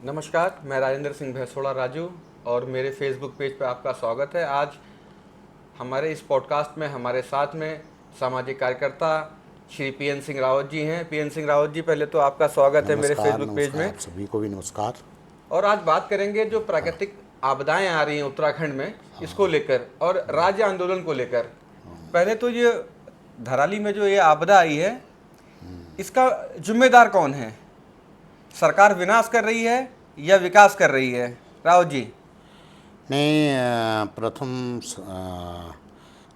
नमस्कार, मैं राजेंद्र सिंह भैंसोड़ा राजू और मेरे फेसबुक पेज पर आपका स्वागत है। आज हमारे इस पॉडकास्ट में हमारे साथ में सामाजिक कार्यकर्ता श्री पीएन सिंह रावत जी हैं। पीएन सिंह रावत जी, पहले तो आपका स्वागत है मेरे नमस्कार। फेसबुक पेज नमस्कार, में। आप सभी को भी नमस्कार। और आज बात करेंगे जो प्राकृतिक आपदाएं आ रही हैं उत्तराखंड में, इसको लेकर और राज्य आंदोलन को लेकर। पहले तो ये धराली में जो ये आपदा आई है, इसका जिम्मेदार कौन है? सरकार विनाश कर रही है या विकास कर रही है, रावत जी? मैं प्रथम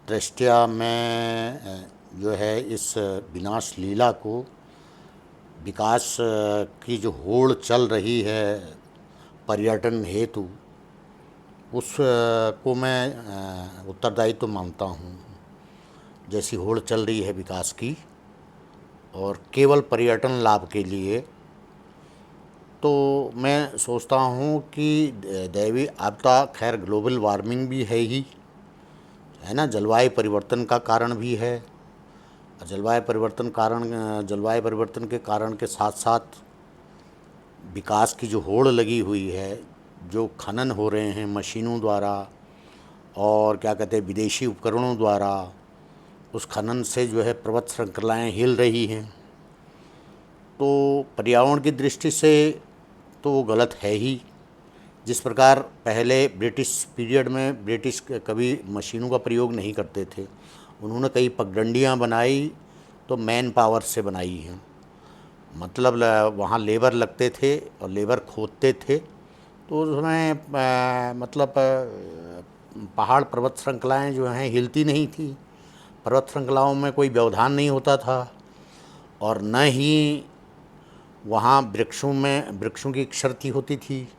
दृष्टया में जो है इस विनाश लीला को, विकास की जो होड़ चल रही है पर्यटन हेतु, उस को मैं उत्तरदायित्व तो मानता हूँ। जैसी होड़ चल रही है विकास की और केवल पर्यटन लाभ के लिए, तो मैं सोचता हूँ कि दैवीय आपदा, खैर ग्लोबल वार्मिंग भी है ही, है ना, जलवायु परिवर्तन का कारण भी है। जलवायु परिवर्तन के कारण के साथ साथ विकास की जो होड़ लगी हुई है, जो खनन हो रहे हैं मशीनों द्वारा और क्या कहते हैं विदेशी उपकरणों द्वारा, उस खनन से जो है पर्वत श्रृंखलाएँ हिल रही हैं। तो पर्यावरण की दृष्टि से तो वो गलत है ही। जिस प्रकार पहले ब्रिटिश पीरियड में ब्रिटिश कभी मशीनों का प्रयोग नहीं करते थे, उन्होंने कई पगडंडियाँ बनाई तो मैन पावर से बनाई हैं। मतलब वहाँ लेबर लगते थे और लेबर खोदते थे, तो उसमें पहाड़ पर्वत श्रृंखलाएँ जो हैं हिलती नहीं थी। पर्वत श्रृंखलाओं में कोई व्यवधान नहीं होता था और न ही वहाँ वृक्षों की क्षति होती थी,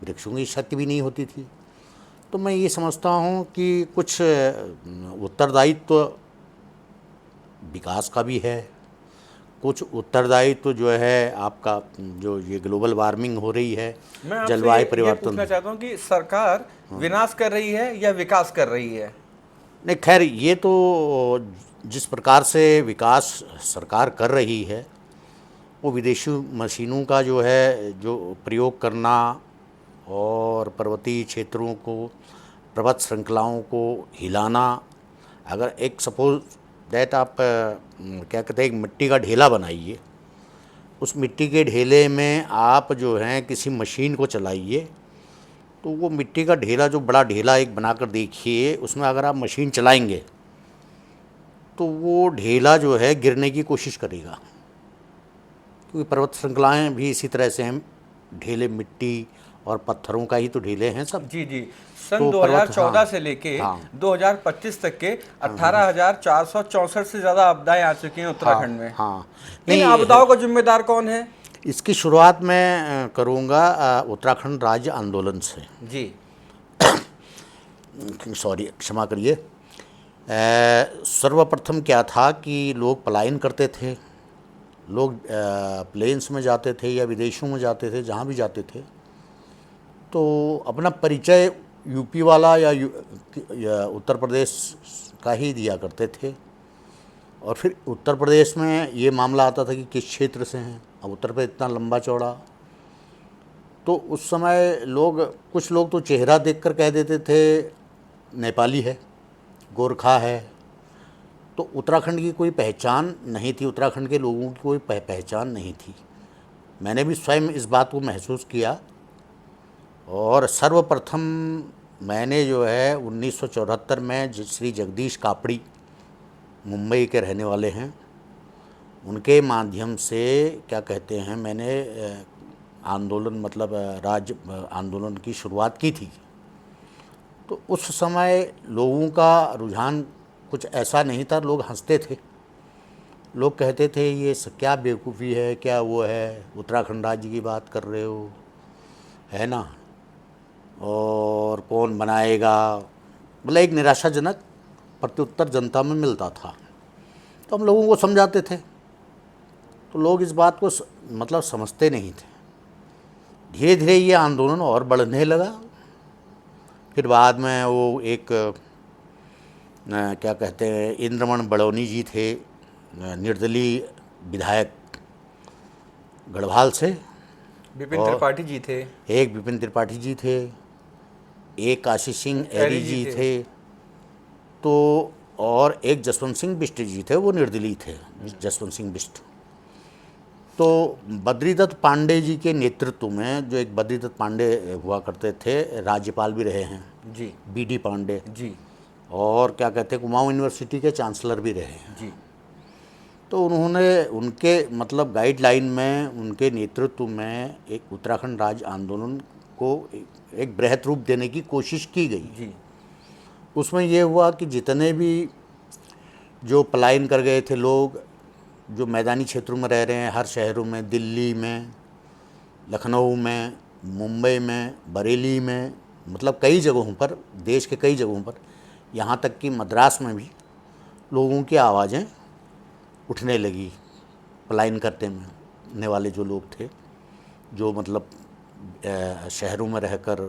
वृक्षों की क्षति भी नहीं होती थी। तो मैं ये समझता हूँ कि कुछ उत्तरदायित्व विकास का भी है, कुछ उत्तरदायित्व जो है आपका, जो ये ग्लोबल वार्मिंग हो रही है, मैं आपसे जलवायु ये परिवर्तन। पूछना चाहता हूँ कि सरकार विनाश कर रही है या विकास कर रही है? नहीं, खैर ये तो जिस प्रकार से विकास सरकार कर रही है, वो विदेशी मशीनों का जो है जो प्रयोग करना और पर्वतीय क्षेत्रों को, पर्वत श्रृंखलाओं को हिलाना। अगर एक सपोज दैट आप क्या कहते हैं, एक मिट्टी का ढेला बनाइए, उस मिट्टी के ढेले में आप जो हैं किसी मशीन को चलाइए, तो वो मिट्टी का ढेला, जो बड़ा ढेला एक बनाकर देखिए, उसमें अगर आप मशीन चलाएंगे तो वो ढेला जो है गिरने की कोशिश करेगा, क्योंकि पर्वत श्रृंखलाएँ भी इसी तरह से हैं, ढेले मिट्टी और पत्थरों का ही तो ढेले हैं सब। जी जी। सन तो पर्वत, 2014 से लेके हाँ 2025 तक के 18,464 से ज़्यादा आपदाएं आ चुकी हैं हाँ उत्तराखंड में। हाँ। इन नहीं, आपदाओं का जिम्मेदार कौन है? इसकी शुरुआत मैं करूँगा उत्तराखंड राज्य आंदोलन से। जी सॉरी, क्षमा करिए। सर्वप्रथम क्या था कि लोग पलायन करते थे, लोग प्लेन्स में जाते थे या विदेशों में जाते थे, जहाँ भी जाते थे, तो अपना परिचय यूपी वाला या उत्तर प्रदेश का ही दिया करते थे। और फिर उत्तर प्रदेश में ये मामला आता था कि किस क्षेत्र से हैं। अब उत्तर प्रदेश इतना लंबा चौड़ा, तो उस समय कुछ लोग तो चेहरा देखकर कह देते थे नेपाली है, गोरखा है। तो उत्तराखंड की कोई पहचान नहीं थी, उत्तराखंड के लोगों की कोई पहचान नहीं थी। मैंने भी स्वयं इस बात को महसूस किया। और सर्वप्रथम मैंने जो है 1974 में श्री जगदीश कापड़ी, मुंबई के रहने वाले हैं, उनके माध्यम से क्या कहते हैं, मैंने आंदोलन राज्य आंदोलन की शुरुआत की थी। तो उस समय लोगों का रुझान कुछ ऐसा नहीं था, लोग हंसते थे, लोग कहते थे ये क्या बेवकूफ़ी है, क्या वो है, उत्तराखंड राज्य की बात कर रहे हो, है ना, और कौन बनाएगा। मतलब एक निराशाजनक प्रत्युत्तर जनता में मिलता था। तो हम लोगों को समझाते थे, तो लोग इस बात को समझते नहीं थे। धीरे धीरे ये आंदोलन और बढ़ने लगा। फिर बाद में वो एक क्या कहते हैं, इंद्रमण बड़ौनी जी थे, निर्दलीय विधायक गढ़वाल से, विपिन और त्रिपाठी जी थे, एक विपिन त्रिपाठी जी थे, एक काशी सिंह ऐरी जी थे, तो और एक जसवंत सिंह बिष्ट जी थे, वो निर्दलीय थे, जसवंत सिंह बिष्ट। तो बद्रीदत्त पांडे जी के नेतृत्व में, जो एक बद्रीदत्त पांडे हुआ करते थे, राज्यपाल भी रहे हैं, जी बीडी पांडे, जी और क्या कहते हैं कुमाऊं यूनिवर्सिटी के चांसलर भी रहे हैं। जी तो उन्होंने उनके मतलब गाइडलाइन में, उनके नेतृत्व में एक उत्तराखंड राज्य आंदोलन को एक बृहत रूप देने की कोशिश की गई। जी उसमें ये हुआ कि जितने भी जो पलायन कर गए थे लोग, जो मैदानी क्षेत्रों में रह रहे हैं, हर शहरों में, दिल्ली में, लखनऊ में, मुंबई में, बरेली में, मतलब कई जगहों पर, देश के कई जगहों पर, यहाँ तक कि मद्रास में भी लोगों की आवाज़ें उठने लगी। पलायन करने वाले जो लोग थे, जो मतलब शहरों में रहकर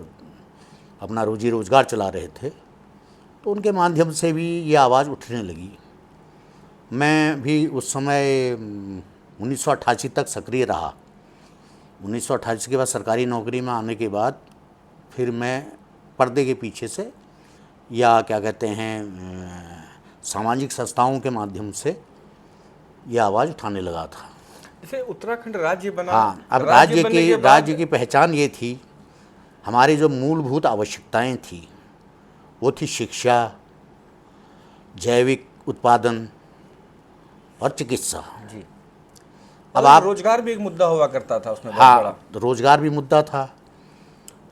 अपना रोजी रोज़गार चला रहे थे, तो उनके माध्यम से भी ये आवाज़ उठने लगी। मैं भी उस समय 1988 तक सक्रिय रहा। 1988 के बाद सरकारी नौकरी में आने के बाद फिर मैं पर्दे के पीछे से, या क्या कहते हैं सामाजिक संस्थाओं के माध्यम से ये आवाज़ उठाने लगा था। जैसे उत्तराखंड राज्य बना, हाँ, अब बनने के बाद राज्य की पहचान ये थी, हमारी जो मूलभूत आवश्यकताएं थी वो थी शिक्षा, जैविक उत्पादन और चिकित्सा। जी, अब आप रोजगार भी एक मुद्दा हुआ करता था उसमें बहुत बड़ा। हाँ, रोज़गार भी मुद्दा था,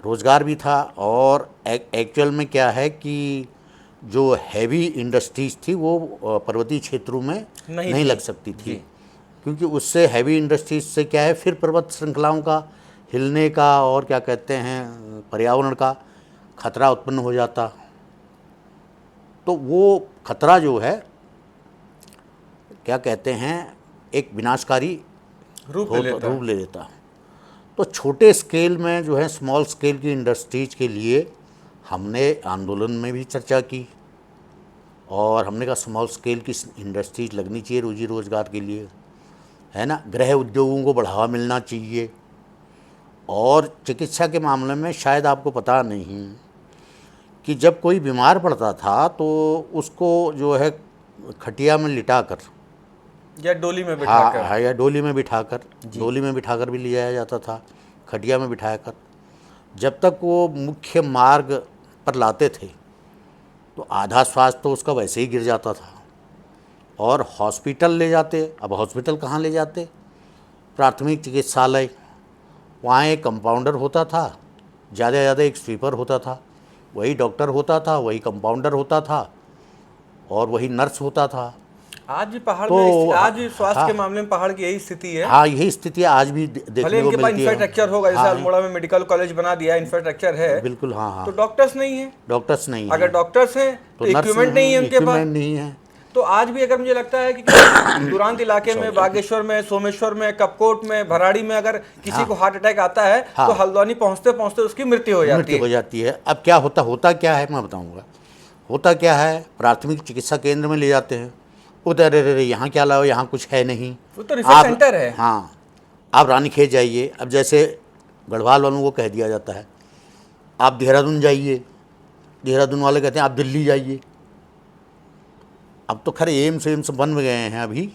रोज़गार भी था। और एक्चुअल में क्या है कि जो हैवी इंडस्ट्रीज़ थी वो पर्वतीय क्षेत्रों में नहीं लग सकती थी, क्योंकि उससे हैवी इंडस्ट्रीज से क्या है, फिर पर्वत श्रृंखलाओं का हिलने का और क्या कहते हैं पर्यावरण का खतरा उत्पन्न हो जाता। तो वो खतरा जो है, क्या कहते हैं, एक विनाशकारी रूप ले लेता। तो छोटे स्केल में जो है, स्मॉल स्केल की इंडस्ट्रीज के लिए हमने आंदोलन में भी चर्चा की, और हमने कहा स्मॉल स्केल की इंडस्ट्रीज लगनी चाहिए रोजी रोज़गार के लिए, है ना, गृह उद्योगों को बढ़ावा मिलना चाहिए। और चिकित्सा के मामले में शायद आपको पता नहीं कि जब कोई बीमार पड़ता था तो उसको जो है खटिया में लिटाकर या डोली में बिठाकर, हाँ, या डोली में बिठाकर भी ले जाया जाता था, खटिया में बिठाकर। जब तक वो मुख्य मार्ग पर लाते थे तो आधा स्वास्थ्य तो उसका वैसे ही गिर जाता था। और हॉस्पिटल ले जाते, अब हॉस्पिटल कहाँ ले जाते, प्राथमिक चिकित्सालय, वहाँ एक कंपाउंडर होता था, ज़्यादा से ज़्यादा एक स्वीपर होता था, वही डॉक्टर होता था, वही कंपाउंडर होता था, और वही नर्स होता था। आज भी पहाड़ तो में, आज भी स्वास्थ्य हाँ, के मामले में पहाड़ की यही स्थिति है। हाँ, यही स्थिति आज भी भले देखने को इनके पास मिलती है। इंफ्रास्ट्रक्चर होगा, जैसे अल्मोड़ा में मेडिकल कॉलेज बना दिया, इंफ्रास्ट्रक्चर है, बिल्कुल, हाँ हाँ, तो डॉक्टर्स नहीं है। डॉक्टर्स नहीं अगर है, डॉक्टर्स हैं तो नर्स इक्विपमेंट नहीं है उनके पास। इक्विपमेंट नहीं है। तो आज भी अगर मुझे लगता है कि दुरांत इलाके में, बागेश्वर में, सोमेश्वर में, कपकोट में, भराड़ी में अगर किसी को हार्ट अटैक आता है तो हल्द्वानी पहुंचते पहुंचते उसकी मृत्यु हो जाती है। अब क्या होता क्या है मैं बताऊंगा। होता क्या है, प्राथमिक चिकित्सा केंद्र में ले जाते हैं, उधर अरे यहाँ क्या लाओ, यहाँ कुछ है नहीं, वो तो रिसर्च सेंटर है। हाँ, आप रानीखेत जाइए। अब जैसे गढ़वाल वालों को कह दिया जाता है आप देहरादून जाइए, देहरादून वाले कहते हैं आप दिल्ली जाइए। अब तो खैर एम्स बन गए हैं अभी,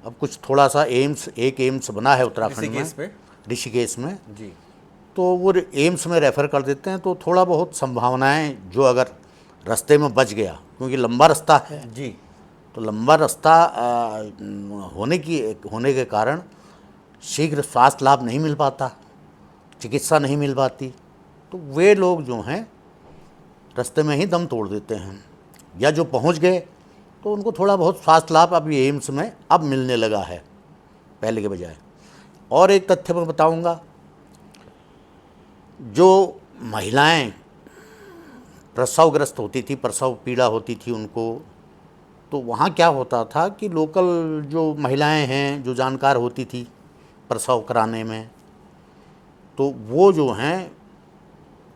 अब कुछ थोड़ा सा एक एम्स बना है उत्तराखंड में, ऋषिकेश में जी। तो वो एम्स में रेफ़र कर देते हैं। तो थोड़ा बहुत संभावनाएं, जो अगर रास्ते में बच गया, क्योंकि लंबा रास्ता है जी, तो लंबा रास्ता होने के कारण शीघ्र स्वास्थ्य लाभ नहीं मिल पाता, चिकित्सा नहीं मिल पाती, तो वे लोग जो हैं रास्ते में ही दम तोड़ देते हैं। या जो पहुंच गए तो उनको थोड़ा बहुत स्वास्थ्य लाभ अभी एम्स में अब मिलने लगा है, पहले के बजाय। और एक तथ्य मैं बताऊंगा, जो महिलाएं प्रसवग्रस्त होती थी, प्रसव पीड़ा होती थी उनको, तो वहाँ क्या होता था कि लोकल जो महिलाएं हैं, जो जानकार होती थी प्रसव कराने में, तो वो जो हैं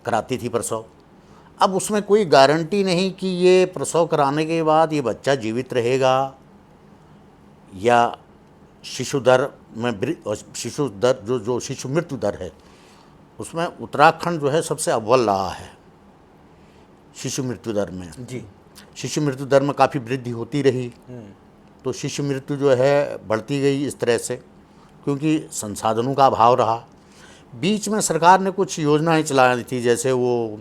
कराती थी प्रसव। अब उसमें कोई गारंटी नहीं कि ये प्रसव कराने के बाद ये बच्चा जीवित रहेगा या शिशु दर में शिशु दर जो शिशु मृत्यु दर है उसमें उत्तराखंड जो है सबसे अव्वल रहा है शिशु मृत्यु दर में। जी। शिशु मृत्यु दर में काफ़ी वृद्धि होती रही, तो शिशु मृत्यु जो है बढ़ती गई इस तरह से, क्योंकि संसाधनों का अभाव रहा। बीच में सरकार ने कुछ योजनाएं चलाई थी, जैसे वो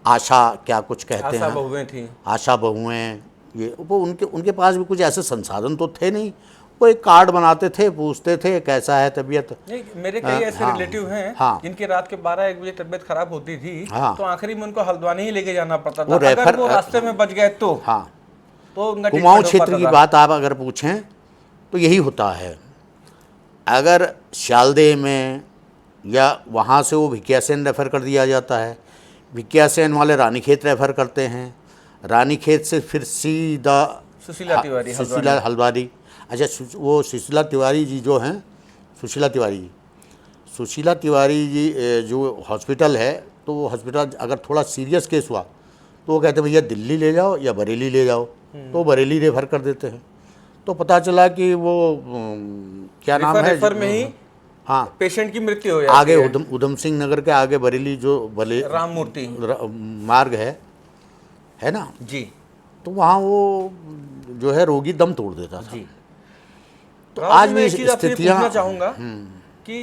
आशा क्या कुछ कहते आशा हैं, बहुएं थी, आशा बहुएं, ये वो उनके पास भी कुछ ऐसे संसाधन तो थे नहीं। वो एक कार्ड बनाते थे, पूछते थे कैसा है तबीयत। नहीं, मेरे कई ऐसे रिलेटिव हैं जिनकी रात के 12-1 बजे तबीयत खराब होती थी, तो आखिरी में उनको हल्द्वानी ही लेके जाना पड़ता था। अगर वो रास्ते में बच गए तो उनका कुमाऊं क्षेत्र की बात आप अगर पूछें तो यही होता है। अगर शालदेह में या वहाँ से वो भिकियासैन रेफ़र कर दिया जाता है, भिकियासैन वाले रानीखेत रेफ़र करते हैं, रानीखेत से फिर सीधा सुशीला हल्द्वानी। अच्छा, वो सुशीला तिवारी जी जो हैं, सुशीला तिवारी जी जो हॉस्पिटल है, तो वो हॉस्पिटल अगर थोड़ा सीरियस केस हुआ तो वो कहते हैं भैया दिल्ली ले जाओ या बरेली ले जाओ, तो बरेली रेफ़र कर देते हैं। तो पता चला कि वो क्या नाम है, रेफर में ही पेशेंट की मृत्यु हो जाती आगे है। उधम सिंह नगर के आगे बरेली जो राममूर्ति मार्ग है ना जी, तो वहाँ वो जो है रोगी दम तोड़ देता था जी। तो आज भी स्थितियाँ पूछना चाहूँगा कि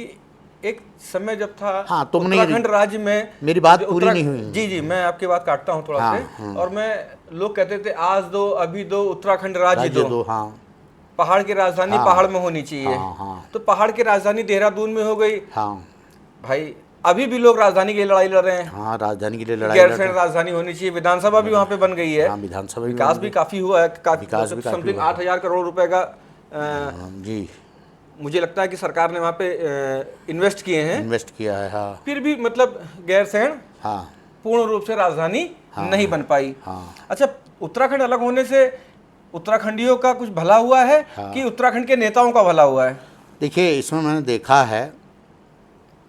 एक समय जब था उत्तराखंड राज्य में, मेरी बात पूरी नहीं हुई। जी, मैं आपकी बात काटता हूँ थोड़ा से। और लोग कहते थे आज दो, अभी दो, उत्तराखंड राज्य दो। पहाड़ की राजधानी पहाड़ में होनी चाहिए। तो पहाड़ की राजधानी देहरादून में हो गई। भाई अभी भी लोग राजधानी के लिए लड़ाई लड़ रहे हैं। राजधानी के लिए लड़ाई गैरसैंण राजधानी होनी चाहिए। विधानसभा भी वहाँ पे बन गई है। विधानसभा विकास भी काफी हुआ है, समथिंग 8,000 करोड़ रुपए का जी मुझे लगता है कि सरकार ने वहाँ पे इन्वेस्ट किया है। फिर भी मतलब गैरसैंण पूर्ण रूप से राजधानी नहीं बन पाई। अच्छा, उत्तराखंड अलग होने से उत्तराखंडियों का कुछ भला हुआ है कि उत्तराखंड के नेताओं का भला हुआ है? देखिए, इसमें मैंने देखा है,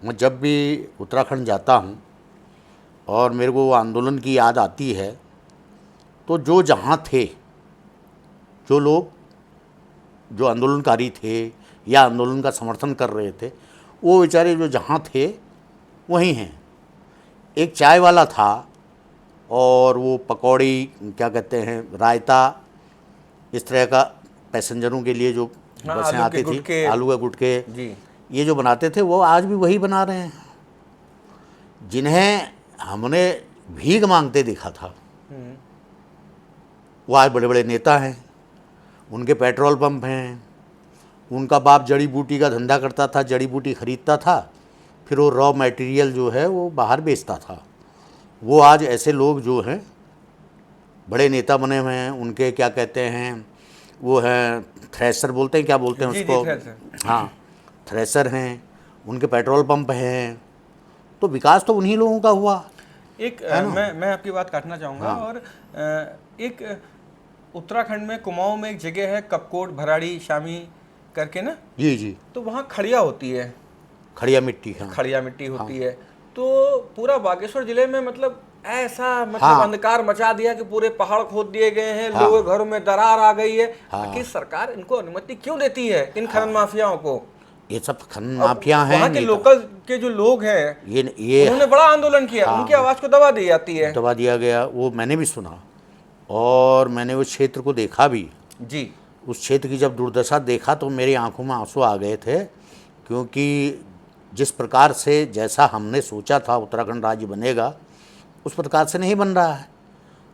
मैं जब भी उत्तराखंड जाता हूँ और मेरे को वो आंदोलन की याद आती है, तो जो जहाँ थे, जो लोग जो आंदोलनकारी थे या आंदोलन का समर्थन कर रहे थे, वो बेचारे जो जहाँ थे वहीं हैं। एक चाय वाला था और वो पकौड़ी क्या कहते हैं, रायता, इस तरह का पैसेंजरों के लिए जो बसें आती थी, आलू के गुटके जी, ये जो बनाते थे वो आज भी वही बना रहे हैं। जिन्हें हमने भीख मांगते देखा था वो आज बड़े बड़े नेता हैं, उनके पेट्रोल पंप हैं, उनका बाप जड़ी बूटी का धंधा करता था, जड़ी बूटी ख़रीदता था, फिर वो रॉ मटेरियल जो है वो बाहर बेचता था। वो आज ऐसे लोग जो हैं बड़े नेता बने हुए हैं। उनके क्या कहते हैं, वो हैं थ्रेसर बोलते हैं, क्या बोलते हैं उसको, हाँ थ्रेसर हैं, उनके पेट्रोल पंप हैं। तो विकास तो उन्हीं लोगों का हुआ। एक मैं आपकी बात काटना चाहूँगा। और एक उत्तराखंड में कुमाऊं में एक जगह है कपकोट भराड़ी शामी करके ना, जी, तो वहाँ खड़िया होती है, खड़िया मिट्टी होती है। तो पूरा बागेश्वर जिले में मतलब ऐसा अंधकार मचा दिया कि पूरे पहाड़ खोद दिए गए हैं, लोगों के घरों में दरार आ गई है। कि सरकार इनको अनुमति क्यों देती है, इन खनन माफियाओं को? ये सब खनन माफिया हैं। वहाँ के लोकल के जो लोग हैं, ये उन्होंने बड़ा आंदोलन किया, उनकी आवाज को दबा दी जाती है, दबा दिया गया। वो मैंने भी सुना और मैंने उस क्षेत्र को देखा भी जी। उस क्षेत्र की जब दुर्दशा देखा तो मेरी आंखों में आंसू आ गए थे, क्योंकि जिस प्रकार से जैसा हमने सोचा था उत्तराखंड राज्य बनेगा, उस प्रकार से नहीं बन रहा है।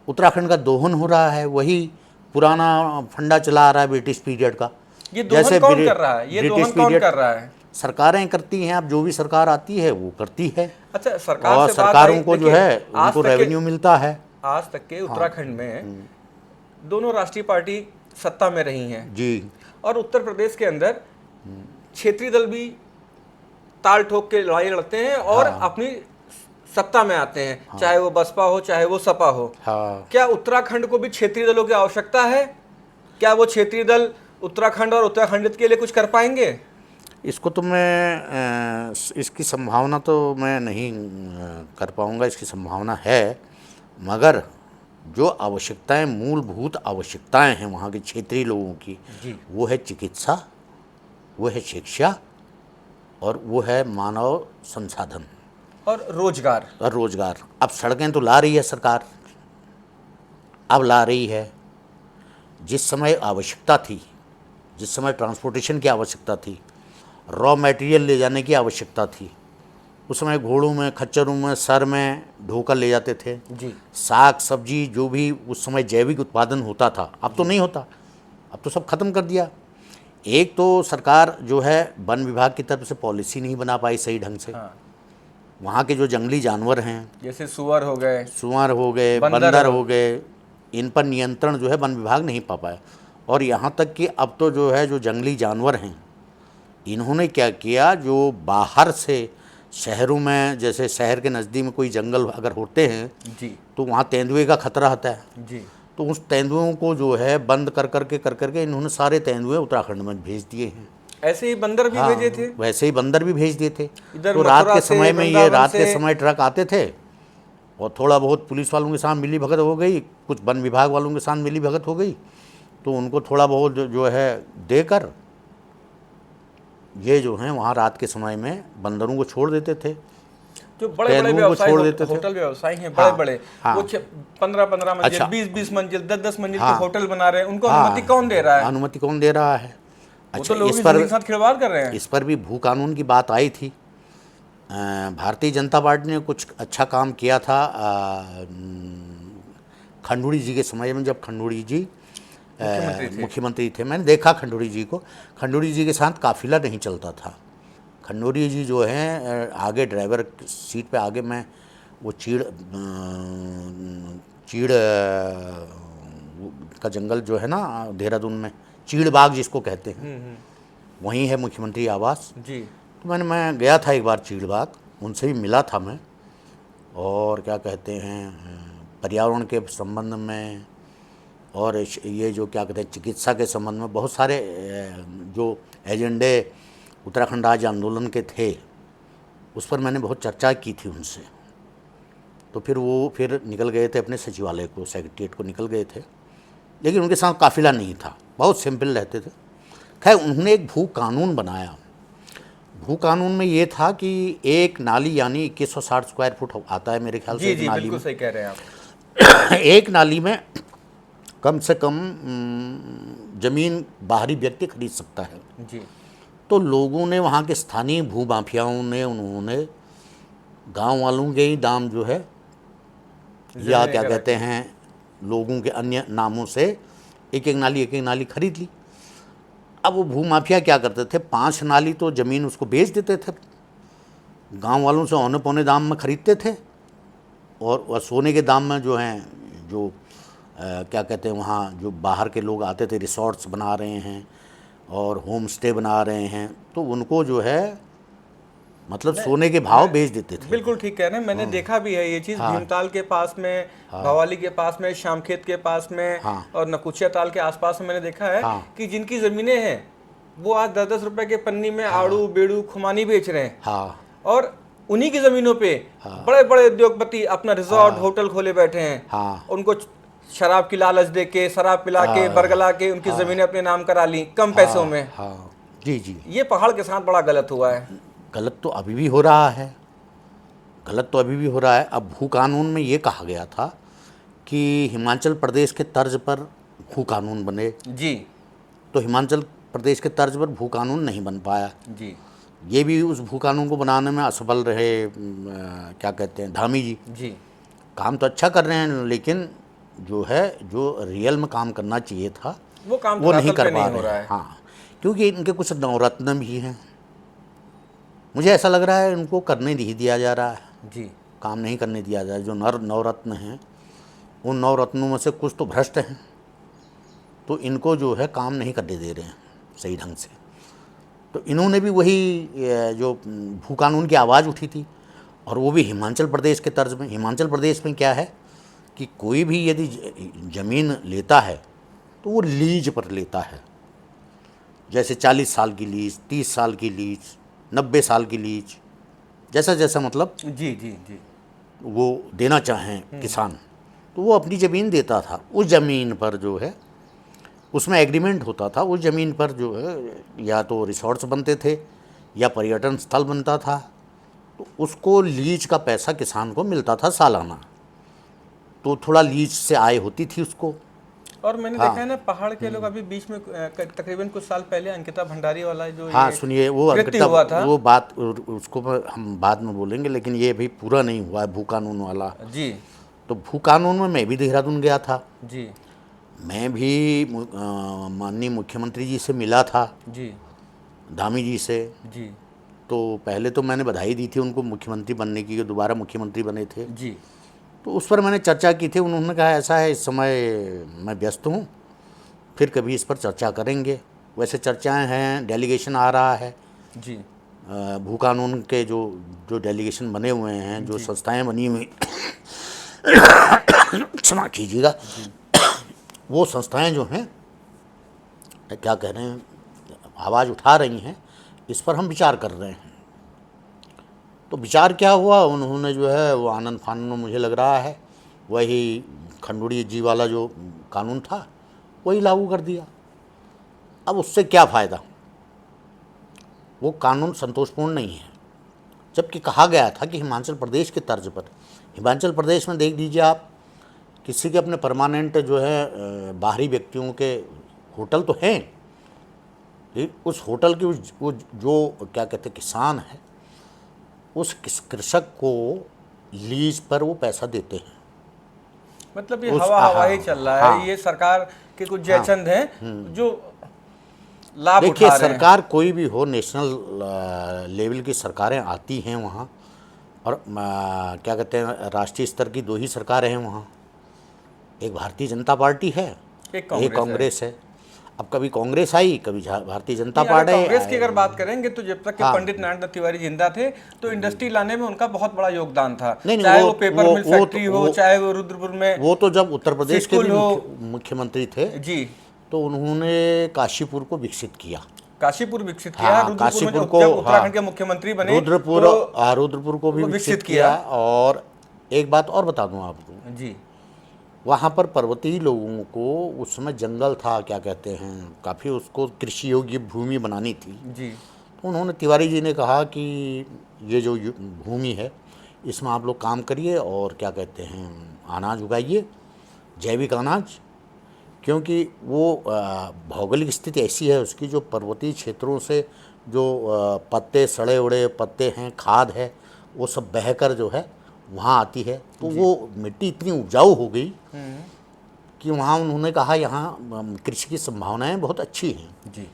उत्तराखंड का दोहन हो रहा है, वही पुराना फंडा चला आ रहा है ब्रिटिश पीरियड का। ये दोहन कौन कर रहा है? ये दोहन कौन कर रहा है? सरकारें करती हैं। अब जो भी सरकार आती है वो करती है। अच्छा, सरकार और सरकारों को जो है उनको रेवेन्यू मिलता है। आज तक के उत्तराखंड में दोनों राष्ट्रीय पार्टी सत्ता में रही हैं जी, और उत्तर प्रदेश के अंदर क्षेत्रीय दल भी ताल ठोक के लड़ाई लड़ते हैं और अपनी सत्ता में आते हैं, चाहे वो बसपा हो चाहे वो सपा हो। क्या उत्तराखंड को भी क्षेत्रीय दलों की आवश्यकता है? क्या वो क्षेत्रीय दल उत्तराखंड और उत्तराखंड के लिए कुछ कर पाएंगे? इसको तो मैं इसकी संभावना तो मैं नहीं कर पाऊंगा। इसकी संभावना है, मगर जो आवश्यकताएं, मूलभूत आवश्यकताएं हैं वहाँ के क्षेत्रीय लोगों की, वो है चिकित्सा वो है शिक्षा और वो है मानव संसाधन और रोजगार। और रोजगार। अब सड़कें तो ला रही है सरकार, अब ला रही है। जिस समय आवश्यकता थी, जिस समय ट्रांसपोर्टेशन की आवश्यकता थी, रॉ मटेरियल ले जाने की आवश्यकता थी, उस समय घोड़ों में, खच्चरों में, सर में ढोकर ले जाते थे। जी। साग सब्जी जो भी उस समय जैविक उत्पादन होता था, अब तो नहीं होता, अब तो सब खत्म कर दिया। एक तो सरकार जो है वन विभाग की तरफ से पॉलिसी नहीं बना पाई सही ढंग से। हाँ। वहाँ के जो जंगली जानवर हैं, जैसे सुअर हो गए, सुअर हो गए, बंदर हो गए, इन पर नियंत्रण जो है वन विभाग नहीं पा पाया। और यहाँ तक कि अब तो जो है जो जंगली जानवर हैं, इन्होंने क्या किया, जो बाहर से शहरों में, जैसे शहर के नज़दीक में कोई जंगल अगर होते हैं जी तो वहाँ तेंदुए का खतरा होता है। जी, तो उस तेंदुओं को जो है बंद कर करके इन्होंने सारे तेंदुए उत्तराखंड में भेज दिए हैं। ऐसे ही बंदर भी हाँ, भेजे थे। वैसे ही बंदर भी भेज दिए थे। इधर तो रात मथुरा के से, समय में, ये वृंदावन रात के से। समय ट्रक आते थे और थोड़ा बहुत पुलिस वालों के साथ मिली भगत हो गई, कुछ वन विभाग वालों के साथ मिली भगत हो गई, तो उनको थोड़ा बहुत जो है देकर ये जो हैं वहाँ रात के समय में बंदरों को छोड़ देते थे। जो बड़े बड़े तेंदुओं को व्यवसाय छोड़ देते थे। होटल व्यवसायी हैं, हाँ, बड़े बड़े, हाँ। वो 15-15 मंजिल, अच्छा। 20-20 मंजिल, 10-10 मंजिल हाँ। के होटल बना रहे हैं, उनको हाँ, अनुमति कौन दे रहा है? अनुमति कौन दे रहा है? वो अच्छा, तो लोगों इस की पर जिंदगी के साथ खिलवाड़ कर रहे हैं। इस पर भी भू कानून की बात आई थी। भारतीय जनता पार्टी ने कुछ अच्छा काम किया था खंडूड़ी जी के समय में, जब खंडूड़ी जी मुख्यमंत्री थे। मैंने देखा खंडूड़ी जी को, खंडूड़ी जी के साथ काफिला नहीं चलता था। खंडूड़ी जी जो हैं आगे ड्राइवर सीट पे आगे, मैं वो चीड़ का जंगल जो है ना देहरादून में, चीड़ बाग जिसको कहते हैं, वहीं है मुख्यमंत्री आवास जी। तो मैं गया था एक बार चीड़ बाग, उनसे भी मिला था मैं। और क्या कहते हैं, पर्यावरण के संबंध में और ये जो क्या कहते हैं चिकित्सा के संबंध में बहुत सारे जो एजेंडे उत्तराखंड राज्य आंदोलन के थे, उस पर मैंने बहुत चर्चा की थी उनसे। तो फिर वो निकल गए थे अपने सचिवालय को, सेक्रेटरीट को निकल गए थे, लेकिन उनके साथ काफिला नहीं था, बहुत सिंपल रहते थे। खैर, उन्होंने एक भू कानून बनाया। भू कानून में ये था कि एक नाली, यानी 2160 स्क्वायर फुट आता है मेरे ख्याल से, जी, नाली बिल्कुल में। सही कह रहे हैं आप। एक नाली में कम से कम जमीन बाहरी व्यक्ति खरीद सकता है। जी। तो लोगों ने, वहाँ के स्थानीय भू माफियाओं ने, उन्होंने गांव वालों के ही दाम जो है, या क्या कहते हैं लोगों के अन्य नामों से एक एक नाली खरीद ली। अब वो भू माफिया क्या करते थे, 5 नाली तो ज़मीन उसको बेच देते थे, गांव वालों से औने पौने दाम में ख़रीदते थे, और सोने के दाम में जो हैं, जो क्या कहते हैं वहाँ जो बाहर के लोग आते थे, रिसोर्ट्स बना रहे हैं और होम स्टे बना रहे हैं, तो उनको जो है मतलब सोने के भाव बेच देते थे। बिल्कुल ठीक कह रहे हैं, मैंने देखा भी है ये चीज़। हाँ। भीमताल के पास में, भवाली के पास में, शामखेत के पास में, हाँ। और नकुचिया ताल के आसपास में मैंने देखा है हाँ। कि जिनकी ज़मीनें हैं वो आज 10-10 रुपए के पन्नी में आड़ू, बेड़ू, खुमानी बेच रहे हैं। हाँ। और उन्हीं की ज़मीनों पे बड़े बड़े उद्योगपति अपना रिजॉर्ट, होटल खोले बैठे हैं। हाँ। उनको शराब की लालच दे के, शराब पिला के, बरगला के उनकी ज़मीनें अपने नाम करा ली कम पैसों में। हाँ, जी जी। ये पहाड़ के साथ बड़ा गलत हुआ है। गलत तो अभी भी हो रहा है, गलत तो अभी भी हो रहा है। अब भू कानून में ये कहा गया था कि हिमाचल प्रदेश के तर्ज पर भू कानून बने। जी। तो हिमाचल प्रदेश के तर्ज पर भू कानून नहीं बन पाया। जी। ये भी उस भू कानून को बनाने में असफल रहे क्या कहते हैं धामी जी। जी। काम तो अच्छा कर रहे हैं, लेकिन जो है जो रियल में काम करना चाहिए था वो काम वो नहीं धरातल कर पे पा नहीं हो रहे रहा हैं। है। हाँ, क्योंकि इनके कुछ नवरत्न भी हैं। मुझे ऐसा लग रहा है इनको करने नहीं दिया जा रहा है, जी। काम नहीं करने दिया जा रहा है। जो नवरत्न हैं, उन नवरत्नों में से कुछ तो भ्रष्ट हैं, तो इनको जो है काम नहीं करने दे रहे हैं सही ढंग से। तो इन्होंने भी वही जो भू कानून की आवाज़ उठी थी, और वो भी हिमाचल प्रदेश के तर्ज में। हिमाचल प्रदेश में क्या है कि कोई भी यदि ज़मीन लेता है तो वो लीज पर लेता है, जैसे 40 साल की लीज, 30 साल की लीज, 90 साल की लीज, जैसा जैसा मतलब जी जी जी वो देना चाहें किसान, तो वो अपनी ज़मीन देता था। उस ज़मीन पर जो है उसमें एग्रीमेंट होता था, उस ज़मीन पर जो है या तो रिसॉर्ट्स बनते थे या पर्यटन स्थल बनता था, तो उसको लीज का पैसा किसान को मिलता था सालाना, तो थोड़ा लीज से आय होती थी उसको। और मैंने हाँ। देखा है ना, पहाड़ के लोग अभी बीच में तकरीबन कुछ साल पहले अंकिता भंडारी वाला जो हाँ ये सुनिए, वो कृत्य अंकिता, हुआ था। वो बात उसको हम बाद में बोलेंगे, लेकिन ये अभी पूरा नहीं हुआ है भू कानून वाला। जी तो भू कानून में मैं भी देहरादून गया था, जी मैं भी माननीय मुख्यमंत्री जी से मिला था, जी धामी जी से। जी तो पहले तो मैंने बधाई दी थी उनको मुख्यमंत्री बनने की, जो दोबारा मुख्यमंत्री बने थे। जी तो उस पर मैंने चर्चा की थी, उन्होंने कहा ऐसा है इस समय मैं व्यस्त हूँ, फिर कभी इस पर चर्चा करेंगे। वैसे चर्चाएं हैं, डेलीगेशन आ रहा है, जी भू कानून के जो जो डेलीगेशन बने हुए हैं, जो जी संस्थाएं बनी हुई क्षमा कीजिएगा, जी वो संस्थाएं जो हैं क्या कह रहे हैं, आवाज़ उठा रही हैं, इस पर हम विचार कर रहे हैं। तो विचार क्या हुआ, उन्होंने जो है वो आनंद फानन में मुझे लग रहा है वही खंडूड़ी जी वाला जो कानून था वही लागू कर दिया। अब उससे क्या फ़ायदा, वो कानून संतोषपूर्ण नहीं है। जबकि कहा गया था कि हिमाचल प्रदेश के तर्ज पर, हिमाचल प्रदेश में देख लीजिए आप, किसी के अपने परमानेंट जो है बाहरी व्यक्तियों के होटल तो हैं, लेकिन उस होटल की वो जो क्या कहते हैं किसान है, उस कृषक को लीज पर वो पैसा देते हैं। मतलब ये उस हवा हवा ही हाँ चल रहा है। हाँ ये सरकार के कुछ हाँ। जयचंद हैं जो लाभ देखिए, उठा रहे हैं। सरकार कोई भी हो, नेशनल लेवल की सरकारें आती हैं वहाँ, और क्या कहते हैं राष्ट्रीय स्तर की दो ही सरकारें हैं वहाँ, एक भारतीय जनता पार्टी है, एक कांग्रेस है। अब कभी कांग्रेस आई, कभी भारतीय जनता नहीं, अगर पार्टी कांग्रेस की अगर बात करेंगे तो जब तक कि हाँ। पंडित नरेंद्र तिवारी जिंदा थे तो इंडस्ट्री लाने में उनका बहुत बड़ा योगदान था। नहीं नहीं, चाहे वो पेपर मिल फैक्ट्री हो, वो चाहे वो रुद्रपुर में वो तो जब उत्तर प्रदेश के भी स्कूल हो। मुख्यमंत्री थे, जी, तो उन्होंने काशीपुर को विकसित किया। काशीपुर विकसित किया। हाँ, रुद्रपुर में काशीपुर जब को, उत्तराखंड के मुख्यमंत्री बने रुद्रपुर, तो रुद्रपुर को भी वो विकसित किया। और एक बात और बता दूं आपको, जी वहाँ पर पर्वतीय लोगों को उस समय जंगल था, क्या कहते हैं, काफ़ी उसको कृषि योग्य भूमि बनानी थी। जी तो उन्होंने, तिवारी जी ने कहा कि ये जो भूमि है इसमें आप लोग काम करिए और क्या कहते हैं अनाज उगाइए, जैविक अनाज, क्योंकि वो भौगोलिक स्थिति ऐसी है उसकी, जो पर्वतीय क्षेत्रों से जो पत्ते, सड़े उड़े पत्ते हैं, खाद है, वो सब बहकर जो है वहाँ आती है। तो वो मिट्टी इतनी उपजाऊ हो गई कि वहाँ उन्होंने कहा यहाँ कृषि की संभावनाएं बहुत अच्छी हैं। जी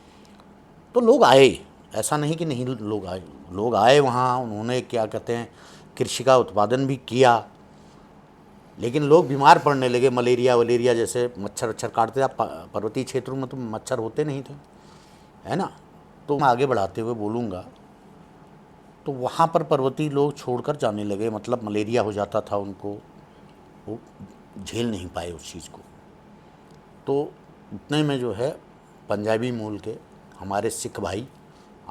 तो लोग आए, ऐसा नहीं कि नहीं लोग आए वहाँ, उन्होंने क्या कहते हैं कृषि का उत्पादन भी किया, लेकिन लोग बीमार पड़ने लगे, मलेरिया वलेरिया जैसे, मच्छर वच्छर काटते थे। पर्वतीय क्षेत्रों में तो मच्छर होते नहीं थे, है ना। तो मैं आगे बढ़ाते हुए बोलूँगा, तो वहाँ पर पर्वतीय लोग छोड़कर जाने लगे, मतलब मलेरिया हो जाता था उनको, वो झेल नहीं पाए उस चीज़ को। तो उतने में जो है पंजाबी मूल के हमारे सिख भाई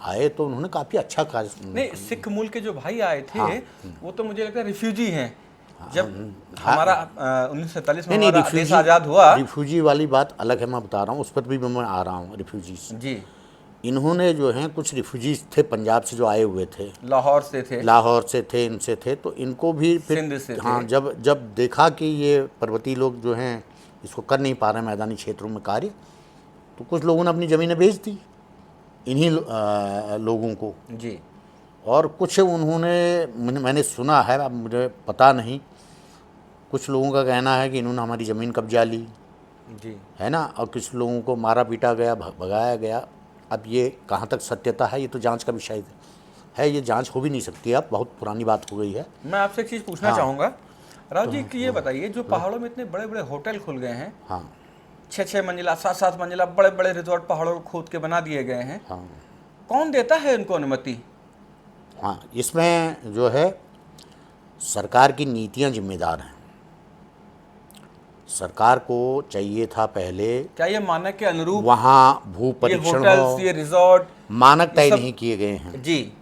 आए, तो उन्होंने काफ़ी अच्छा कार्य। नहीं, सिख मूल के जो भाई आए थे हाँ। वो तो मुझे लगता है रिफ्यूजी हैं। जब हाँ। हमारा 1947 में नहीं, हमारा देश आज़ाद हुआ। रिफ्यूजी वाली बात अलग है, मैं बता रहा हूँ, उस पर भी मैं आ रहा हूँ। रिफ्यूजीज, जी, इन्होंने जो हैं कुछ रिफ्यूजीज थे पंजाब से जो आए हुए थे, लाहौर से थे, लाहौर से थे, इनसे थे, तो इनको भी फिर सिंध से हाँ, थे। जब देखा कि ये पर्वतीय लोग जो हैं इसको कर नहीं पा रहे मैदानी क्षेत्रों में कार्य, तो कुछ लोगों ने अपनी ज़मीनें बेच दी इन्हीं लोगों को। जी और कुछ उन्होंने, मैंने सुना है, अब मुझे पता नहीं, कुछ लोगों का कहना है कि इन्होंने हमारी ज़मीन कब्जा ली, जी है ना, और कुछ लोगों को मारा पीटा गया, भगाया गया। अब ये कहाँ तक सत्यता है, ये तो जांच का विषय है, ये जांच हो भी नहीं सकती, अब बहुत पुरानी बात हो गई है। मैं आपसे एक चीज़ पूछना चाहूँगा राव जी कि ये बताइए, जो पहाड़ों में इतने बड़े बड़े होटल खुल गए हैं, हाँ 6-6 मंजिला 7-7 मंजिला बड़े बड़े रिजॉर्ट पहाड़ों को खोद के बना दिए गए हैं, हाँ कौन देता है उनको अनुमति? हाँ, इसमें जो है सरकार की नीतियाँ जिम्मेदार हैं। सरकार को चाहिए था पहले, क्या ये मानक के अनुरूप वहाँ भू ये परीक्षण होटल्स, हो, ये रिजॉर्ट, मानक तय सब- नहीं किए गए हैं। जी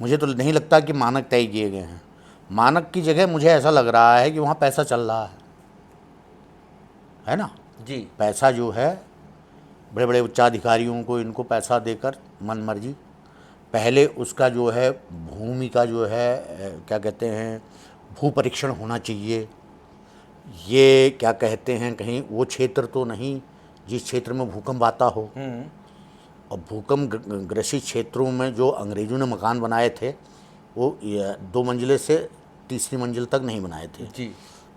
मुझे तो नहीं लगता कि मानक तय किए गए हैं। मानक की जगह मुझे ऐसा लग रहा है कि वहाँ पैसा चल रहा है ना। जी पैसा जो है बड़े बड़े उच्चाधिकारियों को इनको पैसा देकर मन मर्जी। पहले उसका जो है भूमि का जो है क्या कहते हैं भू परीक्षण होना चाहिए। ये क्या कहते हैं कहीं वो क्षेत्र तो नहीं जिस क्षेत्र में भूकंप आता हो। और भूकंप ग्रसित क्षेत्रों में जो अंग्रेज़ों ने मकान बनाए थे वो 2 मंजिले से तीसरी मंजिल तक नहीं बनाए थे जी।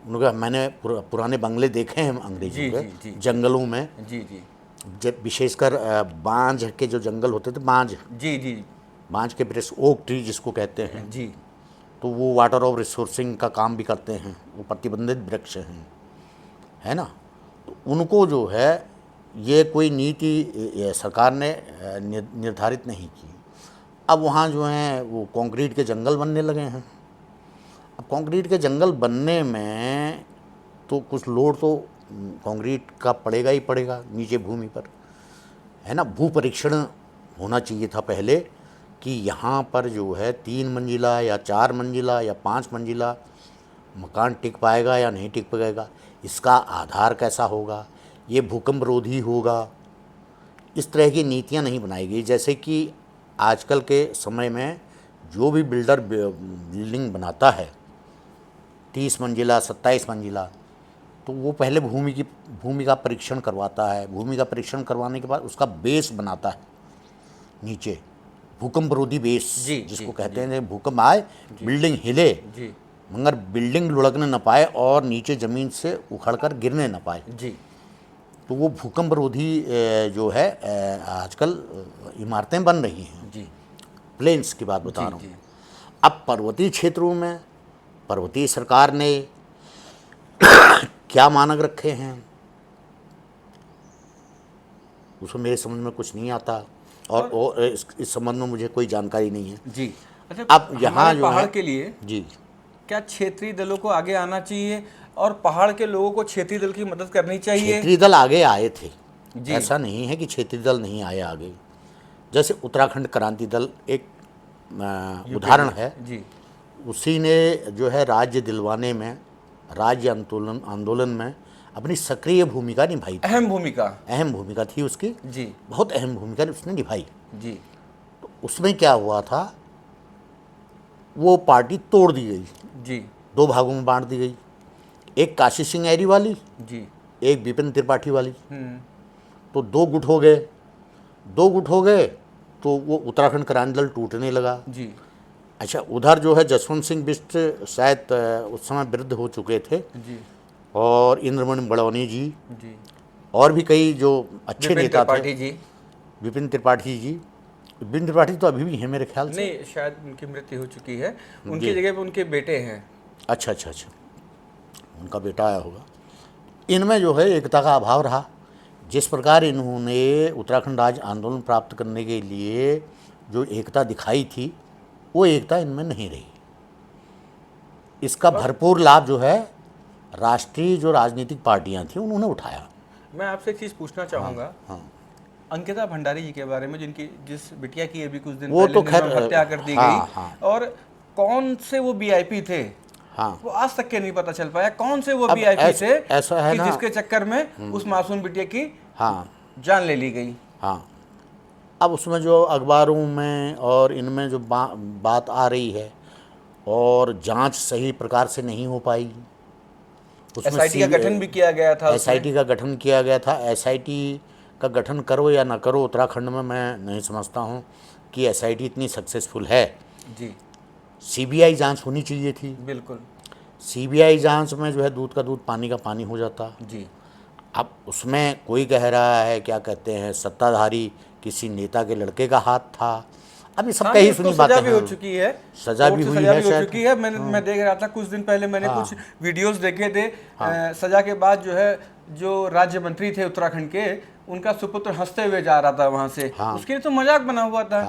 उनका। मैंने पुराने बंगले देखे हैं अंग्रेज़ों के जंगलों में। जी। जब विशेषकर बांझ के जो जंगल होते थे, बांझ के वृक्ष, ओक ट्री जिसको कहते हैं जी। तो वो वाटर ऑफ रिसोर्सिंग का काम भी करते हैं, वो प्रतिबंधित वृक्ष हैं, है ना। तो उनको जो है ये कोई नीति सरकार ने निर्धारित नहीं की। अब वहाँ जो हैं वो कंक्रीट के जंगल बनने लगे हैं। अब कंक्रीट के जंगल बनने में तो कुछ लोड तो कंक्रीट का पड़ेगा ही पड़ेगा नीचे भूमि पर, है ना। भू परीक्षण होना चाहिए था पहले कि यहाँ पर जो है 3 मंजिला या 4 मंजिला या 5 मंजिला मकान टिक पाएगा या नहीं टिक पाएगा, इसका आधार कैसा होगा, ये भूकंप रोधी होगा। इस तरह की नीतियाँ नहीं बनाई गई। जैसे कि आजकल के समय में जो भी बिल्डर बिल्डिंग बनाता है 30 मंजिला 27 मंजिला, तो वो पहले भूमि का परीक्षण करवाता है। भूमि का परीक्षण करवाने के बाद उसका बेस बनाता है नीचे, भूकंप रोधी बेस जिसको कहते हैं। भूकंप आए बिल्डिंग हिले मगर बिल्डिंग लुढ़कने न पाए और नीचे ज़मीन से उखड़कर गिरने न पाए जी। तो वो भूकंप रोधी जो है आजकल इमारतें बन रही हैं जी। प्लेन्स की बात बता रहा हूँ। अब पर्वतीय क्षेत्रों में पर्वतीय सरकार ने क्या मानक रखे हैं उसमें मेरे समझ में कुछ नहीं आता और इस संबंध में मुझे कोई जानकारी नहीं है जी। अच्छा, अब यहाँ जो पहाड़ है के लिए जी क्या क्षेत्रीय दलों को आगे आना चाहिए और पहाड़ के लोगों को क्षेत्रीय दल की मदद करनी चाहिए? क्षेत्रीय दल आगे आए थे, ऐसा नहीं है कि क्षेत्रीय दल नहीं आए आगे। जैसे उत्तराखंड क्रांति दल एक उदाहरण है जी। उसी ने जो है राज्य दिलवाने में, राज्य आंदोलन में अपनी सक्रिय भूमिका निभाई थी। अहम भूमिका थी उसकी जी। बहुत अहम भूमिका उसने निभाई जी। तो उसमें क्या हुआ था, वो पार्टी तोड़ दी गई जी। 2 भागों में बांट दी गई, एक काशी सिंह ऐरी वाली जी, एक विपिन त्रिपाठी वाली। तो 2 गुट हो गए, 2 गुट हो गए तो वो उत्तराखंड क्रांति दल टूटने लगा जी। अच्छा, उधर जो है जसवंत सिंह बिष्ट शायद उस समय वृद्ध हो चुके थे जी। और इंद्रमणि बड़ौनी जी जी और भी कई जो अच्छे नेता थे, जी। विपिन त्रिपाठी जी। विपिन त्रिपाठी तो अभी भी हैं मेरे ख्याल से। नहीं, शायद उनकी मृत्यु हो चुकी है। उनकी जगह पे उनके बेटे हैं। अच्छा, उनका बेटा आया होगा। इनमें जो है एकता का अभाव रहा। जिस प्रकार इन्होंने उत्तराखंड राज्य आंदोलन प्राप्त करने के लिए जो एकता दिखाई थी वो एकता इनमें नहीं रही। इसका भरपूर लाभ जो है राष्ट्रीय जो राजनीतिक पार्टियां थी उन्होंने उठाया। मैं आपसे एक चीज़ पूछना चाहूँगा। हाँ। अंकिता भंडारी जी के बारे में, जिस बिटिया की अभी कुछ दिन वो पहले तो खैर हत्या कर दी गई। और कौन से वो वीआईपी थे, वो आज तक के नहीं पता चल पाया कौन से वो वीआईपी थे ऐसा है कि जिसके चक्कर में उस मासूम बिटिया की जान ले ली गई। हाँ, अब उसमें जो अखबारों में और इनमें जो बात आ रही है और जांच सही प्रकार से नहीं हो पाई। एसआईटी का गठन भी किया गया था। एसआईटी का गठन किया गया था। एसआईटी का गठन करो या ना करो, उत्तराखंड में मैं नहीं समझता हूँ कि एसआईटी इतनी सक्सेसफुल है जी। सीबीआई जांच होनी चाहिए थी। बिल्कुल। सीबीआई जांच में जो है दूध का दूध पानी का पानी हो जाता जी। अब उसमें कोई कह रहा है क्या कहते हैं सत्ताधारी किसी नेता के लड़के का हाथ था। अब ये सब कहीं सुनी बातें सजा भी हो चुकी है, सजा भी हुई है शायद। मैं देख रहा था कुछ दिन पहले, मैंने कुछ वीडियोस देखे थे। सजा के बाद जो है जो राज्य मंत्री थे उत्तराखंड के, उनका सुपुत्र हंसते हुए जा रहा था वहां से। उसके लिए तो मजाक बना हुआ था।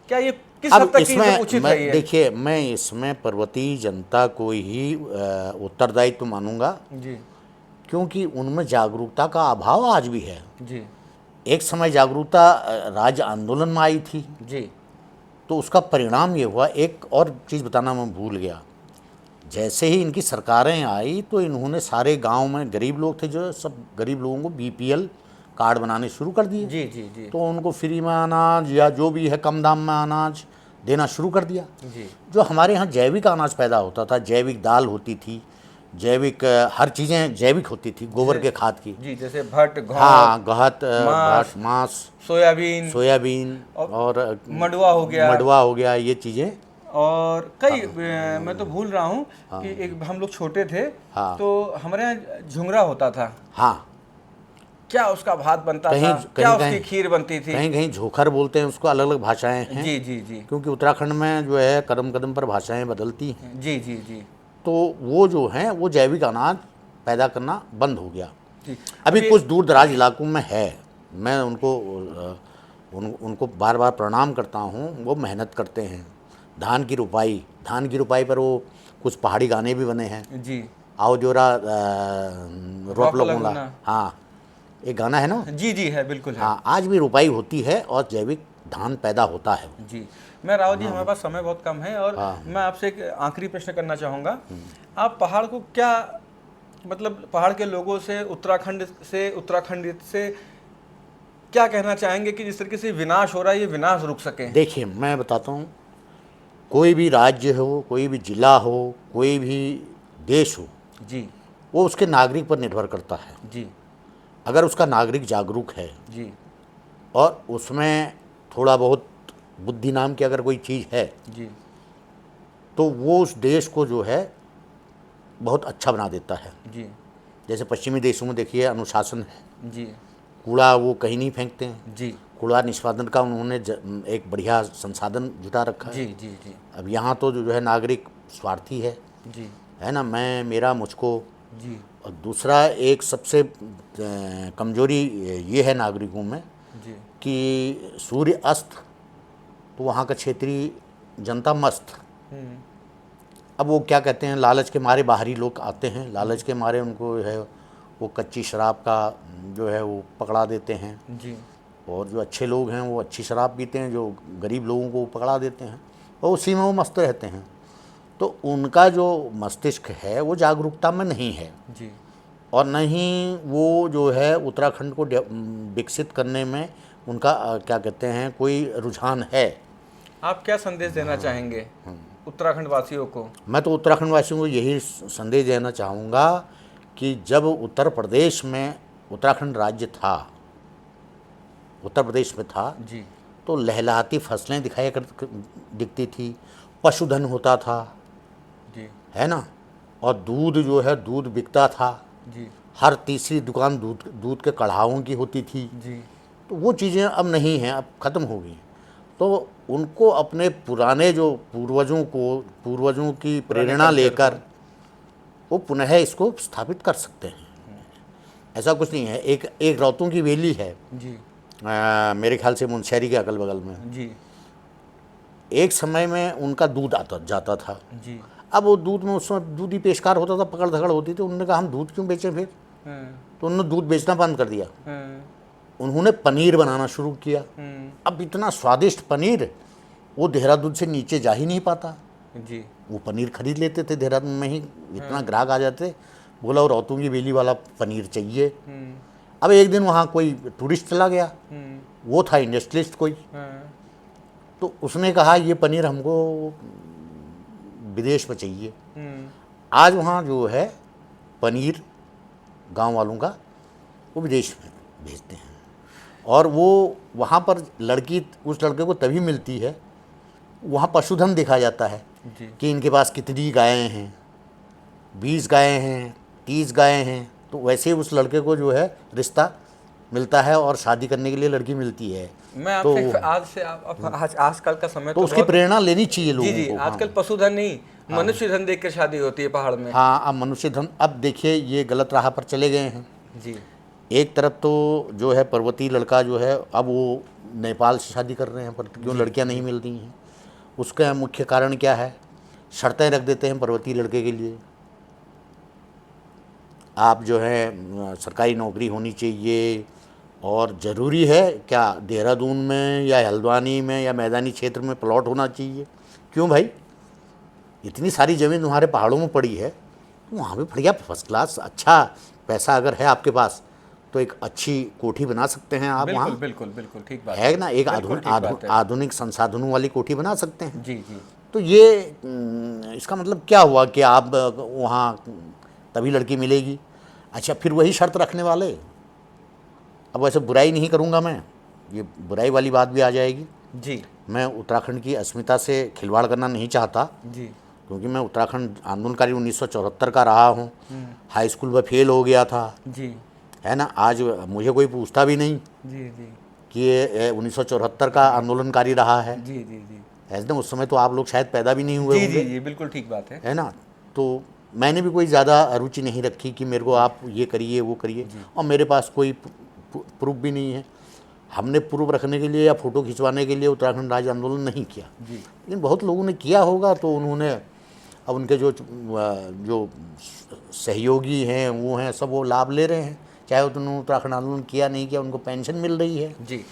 क्या ये किस हद तक इसमें उचित है? देखिए, मैं इसमें पर्वतीय जनता को ही उत्तरदायित्व मानूंगा जी, क्योंकि उनमें जागरूकता का अभाव आज भी है जी। एक समय जागरूकता राज्य आंदोलन में आई थी जी, तो उसका परिणाम ये हुआ। एक और चीज़ बताना मैं भूल गया, जैसे ही इनकी सरकारें आई तो इन्होंने सारे गांव में गरीब लोग थे, जो सब गरीब लोगों को बीपीएल कार्ड बनाने शुरू कर दिए। जी जी जी तो उनको फ्री में अनाज या जो भी है कम दाम में अनाज देना शुरू कर दिया। जी जो हमारे यहाँ जैविक अनाज पैदा होता था, जैविक दाल होती थी, जैविक हर चीज़ें जैविक होती थी, गोबर के खाद की। जी, जैसे भट्ट, हाँ, घौं, गहत, मांस, भट, मांस, सोयाबीन सोयाबीन और मंडुआ हो गया। मडवा हो गया, ये चीज़ें। और कई मैं तो भूल रहा हूँ कि एक हम लोग छोटे थे हाँ। तो हमारे यहाँ झुंगरा होता था। हाँ, क्या उसका भात बनता कहीं था, क्या कहीं उसकी कहीं खीर बनती थी। कहीं कहीं झोखर बोलते हैं उसको, अलग अलग भाषाएं हैं। जी जी जी क्योंकि उत्तराखंड में जो है कदम कदम पर भाषाएं बदलती हैं। जी जी जी तो वो जो हैं वो जैविक अनाज पैदा करना बंद हो गया। जी। अभी अब ये- कुछ दूर दराज इलाकों में है। मैं उनको बार बार प्रणाम करता हूँ, वो मेहनत करते हैं। धान की रुपाई पर वो कुछ पहाड़ी गाने भी बने हैं। जी, आओ जोरा रोप लो लगुना। गोला, हाँ, एक गाना है ना। जी जी है, बिल्कुल है। हाँ, आज भी रुपाई होती है और जैविक धान पैदा होता है। जी, मैं राव जी, हमारे पास समय बहुत कम है और मैं आपसे एक आखिरी प्रश्न करना चाहूँगा। आप पहाड़ को क्या, मतलब पहाड़ के लोगों से, उत्तराखंड से क्या कहना चाहेंगे कि जिस तरीके से विनाश हो रहा है, ये विनाश रुक सके। देखिए, मैं बताता हूँ, कोई भी राज्य हो, कोई भी जिला हो, कोई भी देश हो, जी वो उसके नागरिक पर निर्भर करता है। जी अगर उसका नागरिक जागरूक है जी और उसमें थोड़ा बहुत बुद्धि नाम की अगर कोई चीज़ है, जी तो वो उस देश को जो है बहुत अच्छा बना देता है। जी जैसे पश्चिमी देशों में देखिए अनुशासन है, जी कूड़ा वो कहीं नहीं फेंकते हैं। जी कूड़ा निष्पादन का उन्होंने एक बढ़िया संसाधन जुटा रखा है। जी जी जी अब यहाँ तो जो है नागरिक स्वार्थी जी है ना, मैं, मेरा, मुझको। जी और दूसरा एक सबसे कमजोरी ये है नागरिकों में जी कि सूर्य अस्त तो वहाँ का क्षेत्रीय जनता मस्त। अब वो क्या कहते हैं, लालच के मारे बाहरी लोग आते हैं, लालच के मारे उनको है वो कच्ची शराब का जो है वो पकड़ा देते हैं। जी और जो अच्छे लोग हैं वो अच्छी शराब पीते हैं, जो गरीब लोगों को पकड़ा देते हैं और उसी में वो मस्त रहते हैं। तो उनका जो मस्तिष्क है वो जागरूकता में नहीं है जी और न ही वो जो है उत्तराखंड को विकसित करने में उनका क्या कहते हैं कोई रुझान है। आप क्या संदेश देना चाहेंगे उत्तराखंड वासियों को? मैं तो उत्तराखंड वासियों को यही संदेश देना चाहूँगा कि जब उत्तर प्रदेश में उत्तराखंड राज्य था, उत्तर प्रदेश में था, जी तो लहलहाती फसलें दिखती थी, पशुधन होता था, जी है ना, और दूध जो है दूध बिकता था। जी हर तीसरी दुकान दूध के कढ़ाओं की होती थी। जी तो वो चीज़ें अब नहीं हैं, अब ख़त्म हो गई। तो उनको अपने पुराने जो पूर्वजों की प्रेरणा लेकर वो पुनः इसको स्थापित कर सकते हैं। ऐसा कुछ नहीं है। एक रौतों की वेली है, जी मेरे ख्याल से मुनस्यारी के अगल बगल में। जी एक समय में उनका दूध आता जाता था। जी अब वो दूध में उस समय दूध ही पेशकार होता था, पकड़ धकड़ होती थी। उन्होंने कहा हम दूध क्यों बेचें फिर, तो उन्होंने दूध बेचना बंद कर दिया। उन्होंने पनीर बनाना शुरू किया। अब इतना स्वादिष्ट पनीर वो देहरादून से नीचे जा ही नहीं पाता। जी वो पनीर खरीद लेते थे देहरादून में ही, इतना ग्राहक आ जाते। बोला और रौतूंगी बेली वाला पनीर चाहिए। अब एक दिन वहाँ कोई टूरिस्ट चला गया, वो था इंडस्ट्रियलिस्ट कोई, तो उसने कहा ये पनीर हमको विदेश में चाहिए। आज वहाँ जो है पनीर गांव वालों का वो विदेश में भेजते हैं और वो वहाँ पर लड़की उस लड़के को तभी मिलती है, वहाँ पशुधन देखा जाता है कि इनके पास कितनी गायें हैं, 20 गायें हैं, 30 गायें हैं। तो वैसे ही उस लड़के को जो है रिश्ता मिलता है और शादी करने के लिए लड़की मिलती है। मैं आपसे आजकल का समय तो उसकी प्रेरणा लेनी चाहिए लोगों जी को। आजकल पशुधन नहीं, मनुष्य धन देख कर शादी होती है पहाड़ में। हाँ, अब मनुष्य धन, अब देखिए ये गलत राह पर चले गए हैं जी। एक तरफ तो जो है पर्वतीय लड़का जो है अब वो नेपाल से शादी कर रहे हैं, पर क्यों लड़कियां नहीं मिल रही हैं? उसका मुख्य कारण क्या है? शर्तें रख देते हैं पर्वतीय लड़के के लिए। आप जो है सरकारी नौकरी होनी चाहिए और ज़रूरी है क्या देहरादून में या हल्द्वानी में या मैदानी क्षेत्र में प्लॉट होना चाहिए? क्यों भाई, इतनी सारी ज़मीन तुम्हारे पहाड़ों में पड़ी है, तो वहाँ भी बढ़िया फर्स्ट क्लास अच्छा पैसा अगर है आपके पास तो एक अच्छी कोठी बना सकते हैं आप बिल्कुल वहाँ, बिल्कुल बिल्कुल ठीक बात है ना, एक बिल्कुल ठीक बात है। आधुनिक संसाधनों वाली कोठी बना सकते हैं। जी जी तो ये इसका मतलब क्या हुआ कि आप वहाँ तभी लड़की मिलेगी। अच्छा, फिर वही शर्त रखने वाले, अब वैसे बुराई नहीं करूँगा मैं, ये बुराई वाली बात भी आ जाएगी। जी मैं उत्तराखंड की अस्मिता से खिलवाड़ करना नहीं चाहता, जी क्योंकि मैं उत्तराखंड आंदोलनकारी 1974 का रहा हूँ, हाई स्कूल में फेल हो गया था, जी है ना। आज मुझे कोई पूछता भी नहीं जी जी कि ये 1974 का आंदोलनकारी रहा है। जी जी जी ऐसे उस समय तो आप लोग शायद पैदा भी नहीं हुए जी जी होंगे, जी बिल्कुल ठीक बात है। है ना। तो मैंने भी कोई ज़्यादा रुचि नहीं रखी कि मेरे को आप ये करिए वो करिए, और मेरे पास कोई प्रूफ भी नहीं है। हमने प्रूफ रखने के लिए या फ़ोटो खिंचवाने के लिए उत्तराखंड राज्य आंदोलन नहीं किया, जी लेकिन बहुत लोगों ने किया होगा, तो उन्होंने अब उनके जो सहयोगी हैं वो हैं, सब वो लाभ ले रहे हैं, चाहे उन्होंने उत्तराखंड आंदोलन किया नहीं किया, उनको पेंशन मिल रही है। जी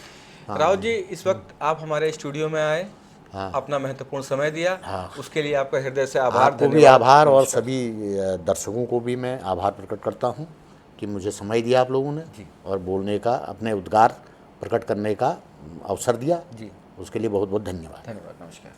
राउत जी, इस वक्त आप हमारे स्टूडियो में आए, हाँ अपना महत्वपूर्ण समय दिया, हाँ, उसके लिए आपका हृदय से आभार, आपको भी धन्यवाद, आभार, और नमस्कार। सभी दर्शकों को भी मैं आभार प्रकट करता हूँ कि मुझे समय दिया आप लोगों ने, जी और बोलने का, अपने उद्गार प्रकट करने का अवसर दिया। जी उसके लिए बहुत बहुत धन्यवाद। धन्यवाद, नमस्कार।